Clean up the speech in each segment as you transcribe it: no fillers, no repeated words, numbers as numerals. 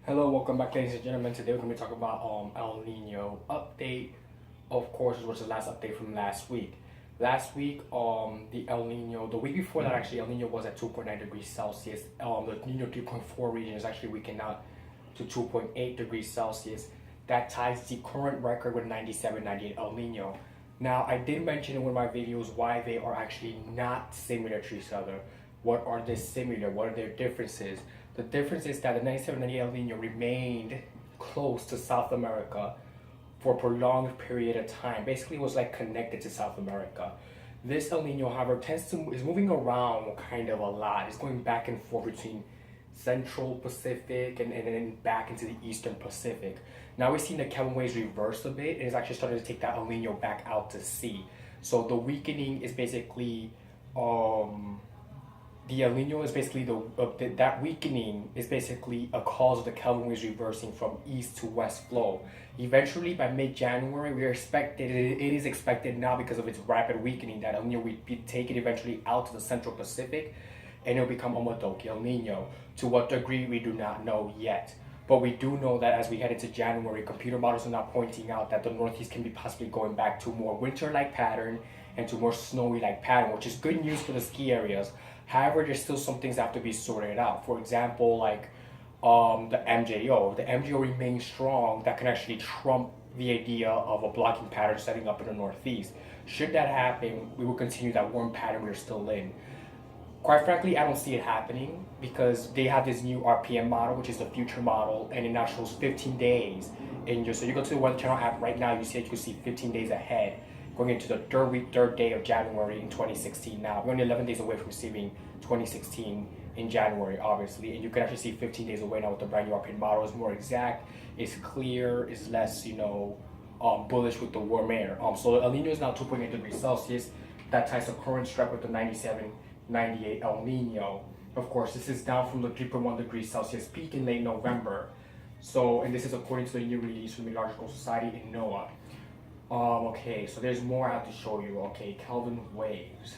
Hello, welcome back, ladies and gentlemen. Today we're going to be talking about El Nino update. Of course, it was the last update from last week. Last week, the El Nino, the week before that, actually, El Nino was at 2.9 degrees Celsius. The Nino 3.4 region is actually weakened out to 2.8 degrees Celsius. That ties the current record with 97, 98 El Nino. Now, I did mention in one of my videos why they are actually not similar to each other. What are they similar? What are their differences? The difference is that the 97, 98 El Nino remained close to South America for a prolonged period of time. Basically, it was like connected to South America. This El Nino, however, is moving around kind of a lot. It's going back and forth between Central Pacific and then back into the Eastern Pacific. Now we're seeing the Kelvin waves reverse a bit, and it's actually starting to take that El Nino back out to sea. So the weakening is basically the El Nino is basically that weakening is basically a cause of the Kelvin waves reversing from east to west flow. Eventually, by mid-January, it is expected now because of its rapid weakening that El Nino will be taken eventually out to the Central Pacific, and it'll become a Modoki El Nino. To what degree, we do not know yet. But we do know that as we head into January, computer models are now pointing out that the Northeast can be possibly going back to a more winter-like pattern and to a more snowy-like pattern, which is good news for the ski areas. However, there's still some things that have to be sorted out. For example, like the MJO. The MJO remains strong. That can actually trump the idea of a blocking pattern setting up in the Northeast. Should that happen, we will continue that warm pattern we're still in. Quite frankly, I don't see it happening because they have this new RPM model, which is the future model, and it now shows 15 days. So you go to the Weather Channel app right now, you can see 15 days ahead, going into the third day of January in 2016 now. We're only 11 days away from receiving 2016 in January, obviously, and you can actually see 15 days away now with the brand new RPM model. It's more exact, it's clear, it's less, bullish with the warm air. So El Nino is now 2.8 degrees Celsius. That ties the current strike with the 97, 98 El Nino. Of course, this is down from the 3.1 degrees Celsius peak in late November. And this is according to the new release from the Meteorological Society in NOAA. Okay, so there's more I have to show you. Okay, Kelvin waves.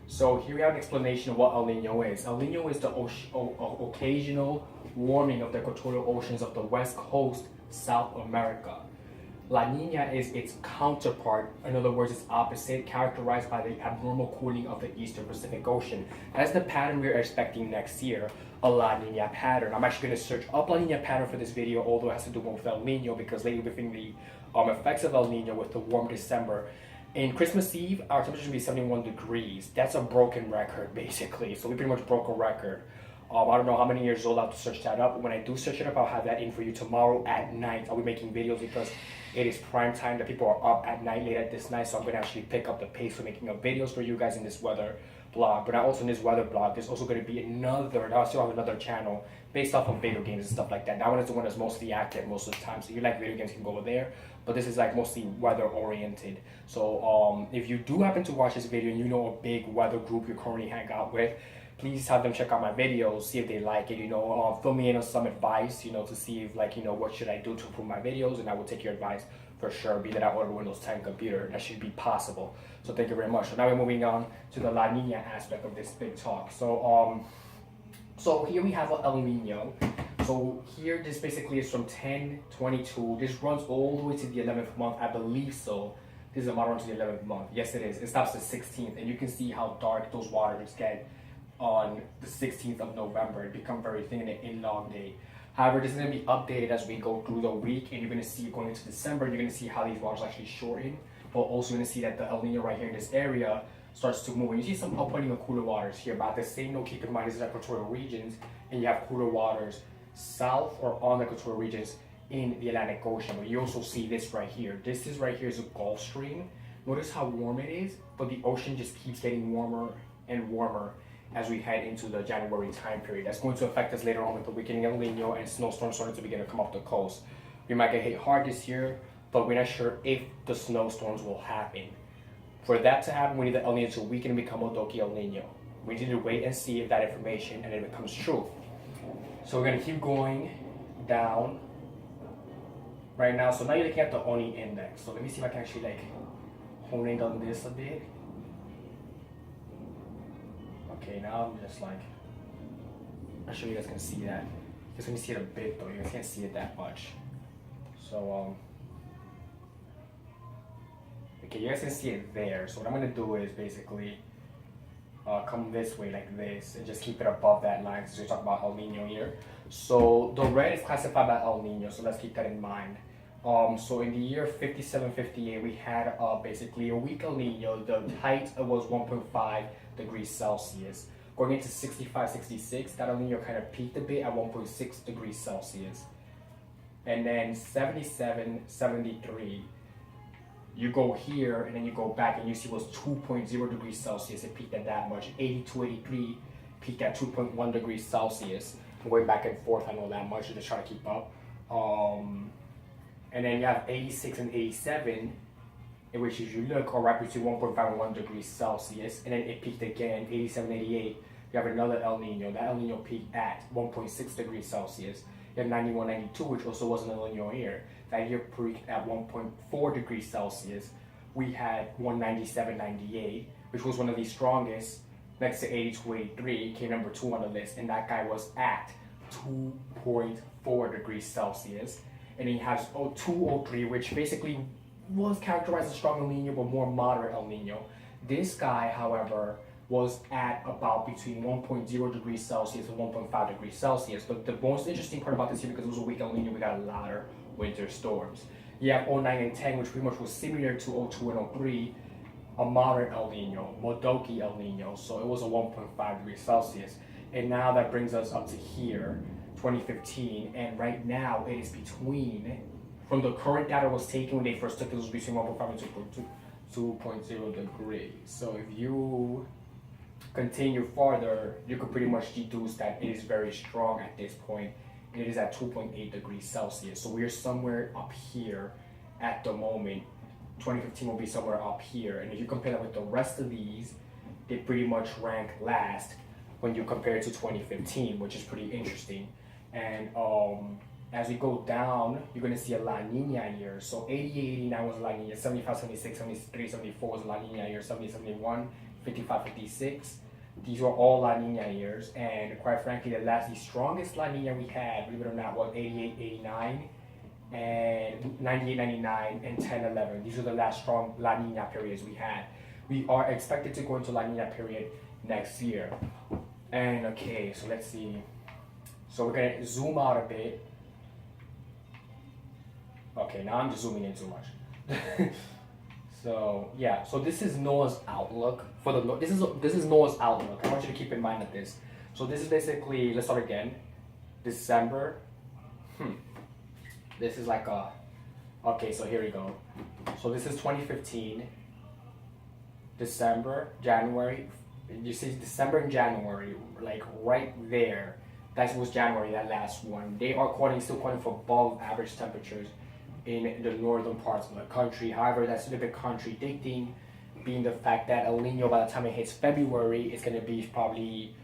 So here we have an explanation of what El Nino is. El Nino is the occasional warming of the equatorial oceans of the west coast, South America. La Nina is its counterpart, in other words, its opposite, characterized by the abnormal cooling of the eastern Pacific Ocean. That's the pattern we're expecting next year, a La Nina pattern. I'm actually going to search up La Nina pattern for this video, although it has to do more with El Nino, because lately we're feeling the effects of El Nino with the warm December. In Christmas Eve, our temperature will be 71 degrees. That's a broken record, basically. So we pretty much broke a record. I don't know how many years old. I'll have to search that up. When I do search it up, I'll have that in for you tomorrow at night. I'll be making videos because it is prime time that people are up at night, late at this night. So I'm going to actually pick up the pace for making up videos for you guys in this weather blog. But also in this weather blog, there's also going to be I still have another channel based off of video games and stuff like that. That one is the one that's mostly active most of the time. So if you like video games, you can go over there. But this is like mostly weather oriented. So if you do happen to watch this video and you know a big weather group you currently hang out with, please have them check out my videos, see if they like it, fill me in on some advice, to see if what should I do to improve my videos, and I will take your advice for sure, be that I order Windows 10 computer. That should be possible. So thank you very much. So now we're moving on to the La Nina aspect of this big talk. So here we have El Nino. So here this basically is from 10/22. This runs all the way to the 11th month, I believe so. This is a model to the 11th month. Yes, it is. It stops the 16th, and you can see how dark those waters get on the 16th of November. It becomes very thin and an elongate. However, this is going to be updated as we go through the week, and you're going to see going into December, you're going to see how these waters actually shorten, but also you're going to see that the El Nino right here in this area starts to move. And you see some upwelling of cooler waters here, but at the same note, keep in mind, this is equatorial regions, and you have cooler waters south or on the equatorial regions in the Atlantic Ocean. But you also see this right here. This is right here is a Gulf Stream. Notice how warm it is, but the ocean just keeps getting warmer and warmer as we head into the January time period. That's going to affect us later on with the weakening El Nino and snowstorms starting to begin to come off the coast. We might get hit hard this year, but we're not sure if the snowstorms will happen. For that to happen, we need the El Nino to weaken and become Modoki El Nino. We need to wait and see if that information and it becomes true. So we're going to keep going down right now. So now you're looking at the Oni index. So let me see if I can actually hone in on this a bit. Okay, now I'm just I'm sure you guys can see that. Just when you see it a bit though, you can't see it that much. So okay, you guys can see it there. So what I'm gonna do is basically come this way like this and just keep it above that line since we're talking about El Nino here. So the red is classified by El Nino, so let's keep that in mind. So in the year 57-58, we had basically a weak El Nino. The height was 1.5 degrees Celsius. Going into 65-66, that El Nino kind of peaked a bit at 1.6 degrees Celsius. And then 77-73, you go here and then you go back and you see it was 2.0 degrees Celsius. It peaked at that much. 82-83 peaked at 2.1 degrees Celsius. I'm going back and forth, I know that much, I'm just trying to keep up. And then you have 86 and 87, in which if you look, are right between 1.5 and 1 degrees Celsius. And then it peaked again, 87, 88. You have another El Nino. That El Nino peaked at 1.6 degrees Celsius. You have 91, 92, which also was an El Nino year. That year peaked at 1.4 degrees Celsius. We had 197, 98, which was one of the strongest. Next to 82, 83, came number 2 on the list, and that guy was at 2.4 degrees Celsius. And then you have 203, which basically was characterized as strong El Nino, but more moderate El Nino. This guy, however, was at about between 1.0 degrees Celsius and 1.5 degrees Celsius. But the most interesting part about this year, because it was a weak El Nino, we got a lot of winter storms. You have 09 and 10, which pretty much was similar to 02 and 03, a moderate El Nino, Modoki El Nino, so it was a 1.5 degrees Celsius. And now that brings us up to here, 2015, and right now it is between, from the current data was taken when they first took it, was between 1.5 and 2.0 degrees. So if you continue farther, you could pretty much deduce that it is very strong at this point. It is at 2.8 degrees Celsius. So we're somewhere up here at the moment. 2015 will be somewhere up here. And if you compare that with the rest of these, they pretty much rank last when you compare it to 2015, which is pretty interesting. And as we go down, you're going to see a La Nina year. So 88, 89 was a La Nina, 75, 76, 73, 74 was a La Nina year, 70, 71, 55, 56. These were all La Nina years, and quite frankly, the strongest La Nina we had, believe it or not, was 88, 89, and 98, 99, and 10, 11. These are the last strong La Nina periods we had. We are expected to go into La Nina period next year. And okay, so let's see. So we're gonna zoom out a bit. Okay, now I'm just zooming in too much. So yeah, so this is Noah's outlook for the this is Noah's outlook. I want you to keep in mind of this. So this is basically, let's start again. December. This is like a, okay, so here we go. So this is 2015. December, January. You see December and January, like right there. That was January, that last one. They are still calling for above average temperatures in the northern parts of the country. However, that's a little bit contradicting, being the fact that El Nino, by the time it hits February, is going to be probably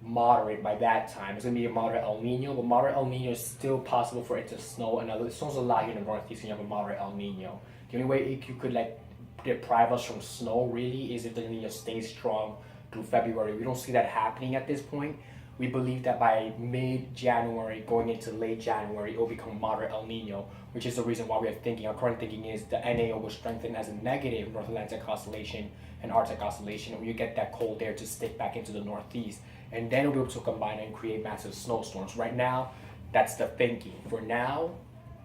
moderate by that time. It's going to be a moderate El Nino, but moderate El Nino is still possible for it to snow. And it snows a lot here in the Northeast, and you have a moderate El Nino. The only way you could like deprive us from snow really is if the El Nino stays strong through February. We don't see that happening at this point. We believe that by mid-January, going into late January, it will become moderate El Nino, which is the reason why we are thinking, our current thinking is the NAO will strengthen as a negative North Atlantic Oscillation and Arctic Oscillation, and you get that cold air to stick back into the Northeast, and then it'll be able to combine and create massive snowstorms. Right now, that's the thinking. For now,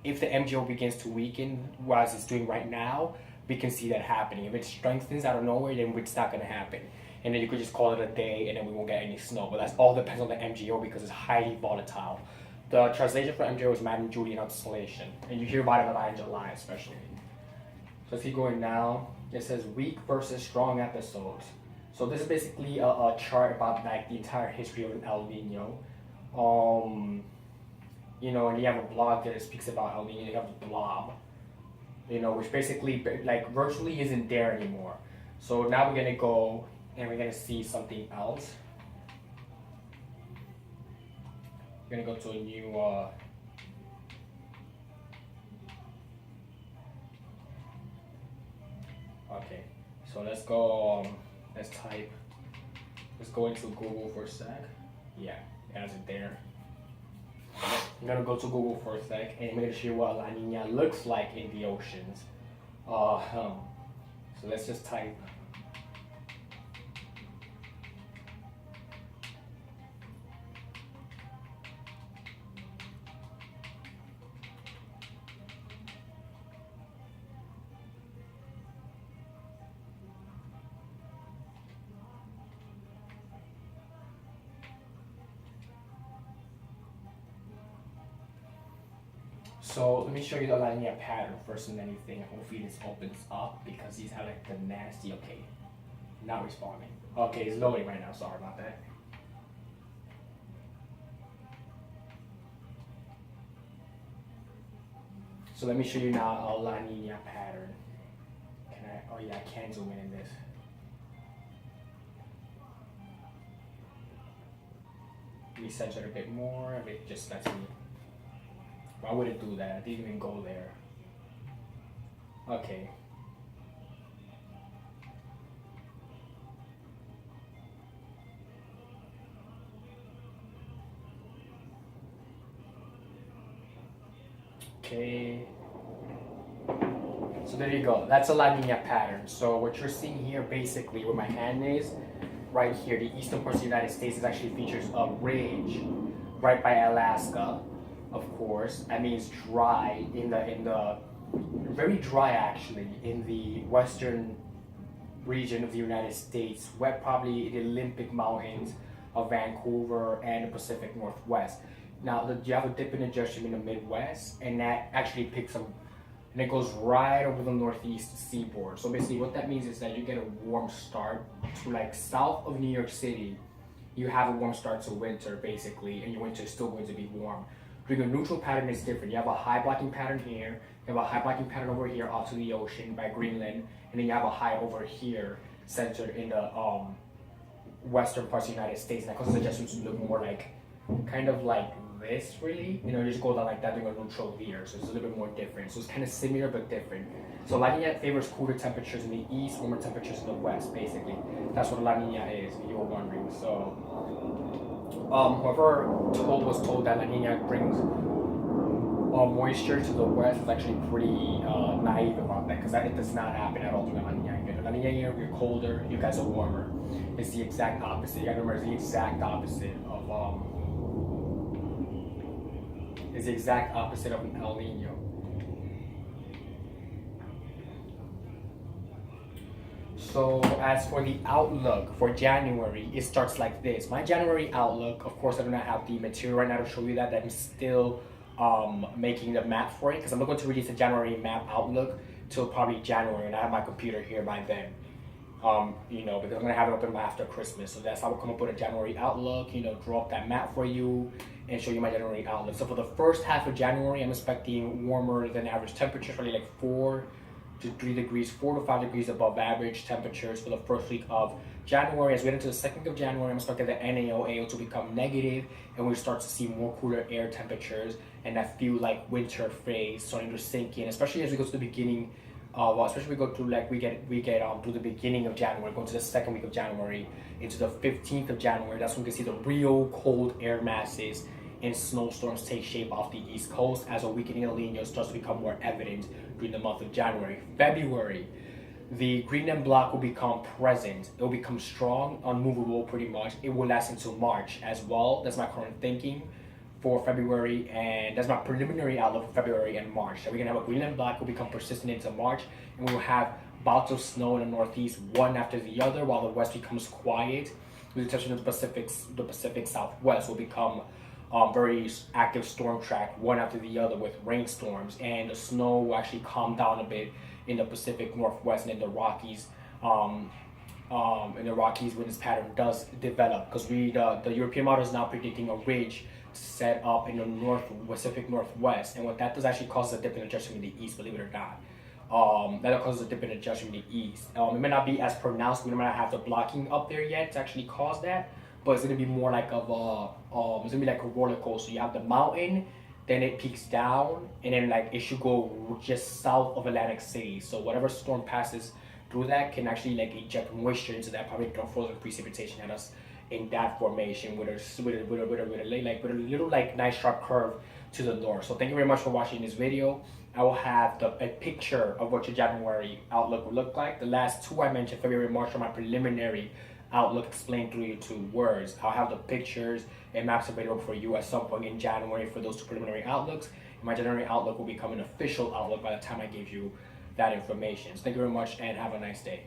if the MGO begins to weaken, as it's doing right now, we can see that happening. If it strengthens out of nowhere, then it's not going to happen. And then you could just call it a day and then we won't get any snow. But that's all depends on the MGO because it's highly volatile. The translation for MGO is Madden-Julian oscillation. And you hear about it a lot in July especially. So let's keep going now. It says weak versus strong episodes. So this is basically a chart about like the entire history of an El Nino. You know, and you have a blog that speaks about El Nino. You have the blob, you know, which basically like virtually isn't there anymore. So now we're gonna go and we're gonna see something else. We're gonna go to a new okay, so let's go let's go into Google for a sec. Yeah, it has it there. I'm gonna go to Google for a sec and make sure what La Nina looks like in the oceans. So let's just type. So let me show you the La Nina pattern first than anything. Hopefully this opens up because these have like the nasty, okay, not responding. Okay, it's loading right now, sorry about that. So let me show you now a La Nina pattern. Can I, oh yeah, I can zoom in this. Recenter it a bit more, if it just lets me. Why would it do that? I didn't even go there. Okay. Okay. So there you go. That's a La Nina pattern. So what you're seeing here, basically, where my hand is, right here, the eastern part of the United States is actually features a ridge right by Alaska. Of course, that means dry in the very dry actually in the western region of the United States, wet probably the Olympic Mountains of Vancouver and the Pacific Northwest. Now you have a dip in adjustment in the Midwest, and that actually picks up and it goes right over the northeast seaboard. So basically what that means is that you get a warm start to like south of New York City. You have a warm start to winter basically, and your winter is still going to be warm. During a neutral pattern is different. You have a high blocking pattern here, you have a high blocking pattern over here off to the ocean by Greenland, and then you have a high over here centered in the western parts of the United States, and that causes adjustments to look more like, kind of like this really, you just go down like that during a neutral veer, so it's a little bit more different. So it's kind of similar but different. So La Nina favors cooler temperatures in the east, warmer temperatures in the west, basically. That's what La Nina is, if you were wondering. So whoever was told that La Nina brings moisture to the west is actually pretty naive about that, because it does not happen at all during La Nina. La Nina year, you're colder, you guys are warmer. It's the exact opposite. You gotta remember, it's the exact opposite of El Nino. So as for the outlook for January, it starts like this. My January outlook, of course, I do not have the material right now to show you that. I'm still making the map for it, because I'm not going to release a January map outlook till probably January, and I have my computer here by then. Because I'm gonna have it open after Christmas. So that's how we'll come up with a January outlook, draw up that map for you and show you my January outlook. So for the first half of January, I'm expecting warmer than average temperatures, probably like 4 to 5 degrees above average temperatures for the first week of January. As we get into the second week of January, I'm expecting the NaOA to become negative, and we start to see more cooler air temperatures, and that feel like winter phase starting to sink in, especially as we go to the beginning. Especially we go through we get through the beginning of January, going to the second week of January into the 15th of January. That's when we can see the real cold air masses and snowstorms take shape off the East Coast as a weakening El Nino starts to become more evident during the month of January. February, the Greenland block will become present. It will become strong, unmovable pretty much. It will last until March as well. That's my current thinking for February, and that's my preliminary outlook for February and March. So we're gonna have a Greenland block will become persistent into March, and we will have bouts of snow in the Northeast one after the other, while the West becomes quiet. With the exception of the Pacific Southwest will become very active storm track one after the other with rainstorms, and the snow will actually calm down a bit in the Pacific Northwest and in the Rockies. In the Rockies when this pattern does develop, because the European model is now predicting a ridge set up in the Pacific Northwest, and what that does actually causes a dip in adjustment in the east, believe it or not. That causes a dip in adjustment in the east. It may not be as pronounced, we might not have the blocking up there yet to actually cause that, but it's gonna be more like it's gonna be like a roller coaster. You have the mountain, then it peaks down, and then it should go just south of Atlantic City. So whatever storm passes through that can actually eject moisture into that, probably throw frozen precipitation at us in that formation with a little nice sharp curve to the north. So thank you very much for watching this video. I will have a picture of what your January outlook will look like. The last two I mentioned, February, March, are my preliminary outlook explained through you two words. I'll have the pictures and maps available for you at some point in January for those two preliminary outlooks. And my January outlook will become an official outlook by the time I give you that information. So thank you very much and have a nice day.